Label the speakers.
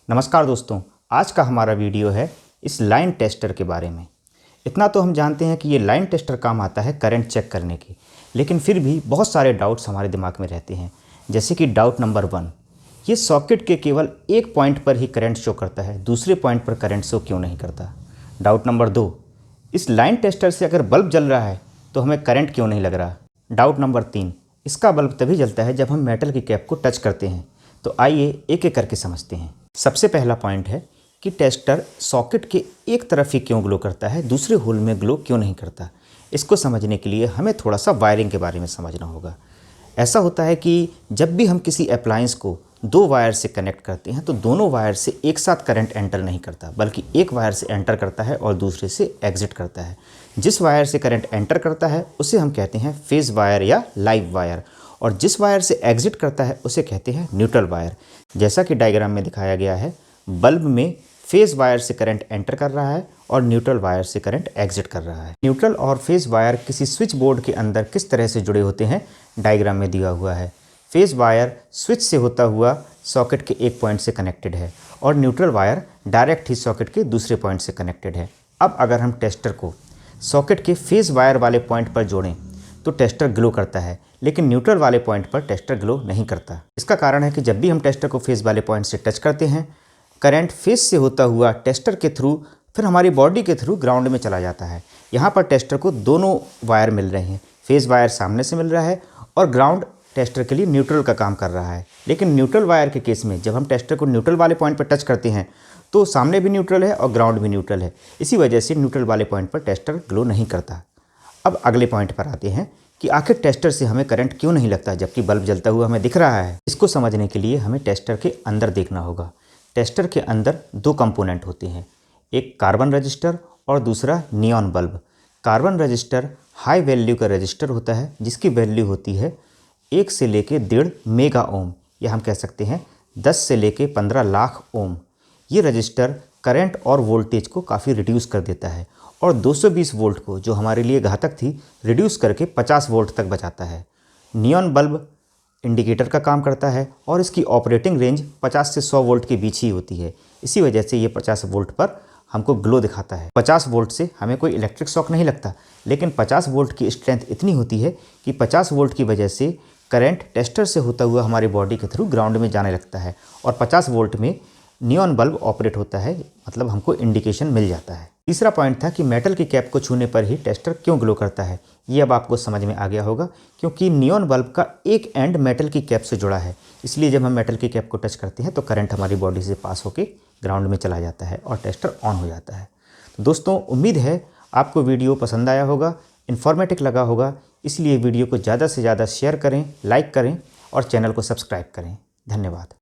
Speaker 1: नमस्कार दोस्तों, आज का हमारा वीडियो है इस लाइन टेस्टर के बारे में। इतना तो हम जानते हैं कि ये लाइन टेस्टर काम आता है करंट चेक करने की, लेकिन फिर भी बहुत सारे डाउट्स हमारे दिमाग में रहते हैं। जैसे कि डाउट नंबर 1, ये सॉकेट के केवल एक पॉइंट पर ही करंट शो करता है, दूसरे पॉइंट पर करंट शो क्यों नहीं करता। डाउट नंबर 2, इस लाइन टेस्टर से अगर बल्ब जल रहा है तो हमें करंट क्यों नहीं लग रहा। डाउट नंबर 3, इसका बल्ब तभी जलता है जब हम मेटल की कैप को टच करते हैं। तो आइए एक एक करके समझते हैं। सबसे पहला पॉइंट है कि टेस्टर सॉकेट के एक तरफ ही क्यों ग्लो करता है, दूसरे होल में ग्लो क्यों नहीं करता। इसको समझने के लिए हमें थोड़ा सा वायरिंग के बारे में समझना होगा। ऐसा होता है कि जब भी हम किसी अप्लायंस को दो वायर से कनेक्ट करते हैं तो दोनों वायर से एक साथ करंट एंटर नहीं करता, बल्कि एक वायर से एंटर करता है और दूसरे से एग्जिट करता है। जिस वायर से करंट एंटर करता है उसे हम कहते हैं फेज वायर या लाइव वायर, और जिस वायर से एग्जिट करता है उसे कहते हैं न्यूट्रल वायर। जैसा कि डायग्राम में दिखाया गया है, बल्ब में फेज वायर से करंट एंटर कर रहा है और न्यूट्रल वायर से करंट एग्जिट कर रहा है। न्यूट्रल और फेज वायर किसी स्विच बोर्ड के अंदर किस तरह से जुड़े होते हैं, डायग्राम में दिया हुआ है। फेज वायर स्विच से होता हुआ सॉकेट के एक पॉइंट से कनेक्टेड है और न्यूट्रल वायर डायरेक्ट ही सॉकेट के दूसरे पॉइंट से कनेक्टेड है। अब अगर हम टेस्टर को सॉकेट के फेज वायर वाले पॉइंट पर जोड़ें तो टेस्टर ग्लो करता है, लेकिन न्यूट्रल वाले पॉइंट पर टेस्टर ग्लो नहीं करता। इसका कारण है कि जब भी हम टेस्टर को फेज वाले पॉइंट से टच करते हैं, करंट फेज से होता हुआ टेस्टर के थ्रू फिर हमारी बॉडी के थ्रू ग्राउंड में चला जाता है। यहाँ पर टेस्टर को दोनों वायर मिल रहे हैं, फेज वायर सामने से मिल रहा है और ग्राउंड टेस्टर के लिए न्यूट्रल का काम कर रहा है। लेकिन न्यूट्रल वायर के केस में जब हम टेस्टर को न्यूट्रल वाले पॉइंट पर टच करते हैं तो सामने भी न्यूट्रल है और ग्राउंड भी न्यूट्रल है। इसी वजह से न्यूट्रल वाले पॉइंट पर टेस्टर ग्लो नहीं करता। अब अगले पॉइंट पर आते हैं कि आखिर टेस्टर से हमें करंट क्यों नहीं लगता जबकि बल्ब जलता हुआ हमें दिख रहा है। इसको समझने के लिए हमें टेस्टर के अंदर देखना होगा। टेस्टर के अंदर दो कंपोनेंट होते हैं, एक कार्बन रजिस्टर और दूसरा neon bulb. Carbon register high value का रजिस्टर होता है जिसकी वैल्यू होती है 1 से लेके 1.5 मेगा ओम, या हम कह सकते हैं 10 से लेके 15 लाख ओम। ये रजिस्टर करंट और वोल्टेज को काफ़ी रिड्यूस कर देता है और 220 वोल्ट को, जो हमारे लिए घातक थी, रिड्यूस करके 50 वोल्ट तक बचाता है। नियॉन बल्ब इंडिकेटर का काम करता है और इसकी ऑपरेटिंग रेंज 50 से 100 वोल्ट के बीच ही होती है। इसी वजह से ये 50 वोल्ट पर हमको ग्लो दिखाता है। 50 वोल्ट से हमें कोई इलेक्ट्रिक शॉक नहीं लगता, लेकिन 50 वोल्ट की स्ट्रेंथ इतनी होती है कि 50 वोल्ट की वजह से करंट टेस्टर से होता हुआ हमारी बॉडी के थ्रू ग्राउंड में जाने लगता है और 50 वोल्ट में नियॉन बल्ब ऑपरेट होता है, मतलब हमको इंडिकेशन मिल जाता है। तीसरा पॉइंट था कि मेटल की कैप को छूने पर ही टेस्टर क्यों ग्लो करता है। ये अब आपको समझ में आ गया होगा, क्योंकि नियॉन बल्ब का एक एंड मेटल की कैप से जुड़ा है। इसलिए जब हम मेटल की कैप को टच करते हैं तो करंट हमारी बॉडी से पास होकर ग्राउंड में चला जाता है और टेस्टर ऑन हो जाता है। तो दोस्तों, उम्मीद है आपको वीडियो पसंद आया होगा, इन्फॉर्मेटिव लगा होगा। इसलिए वीडियो को ज़्यादा से ज़्यादा शेयर करें, लाइक करें और चैनल को सब्सक्राइब करें। धन्यवाद।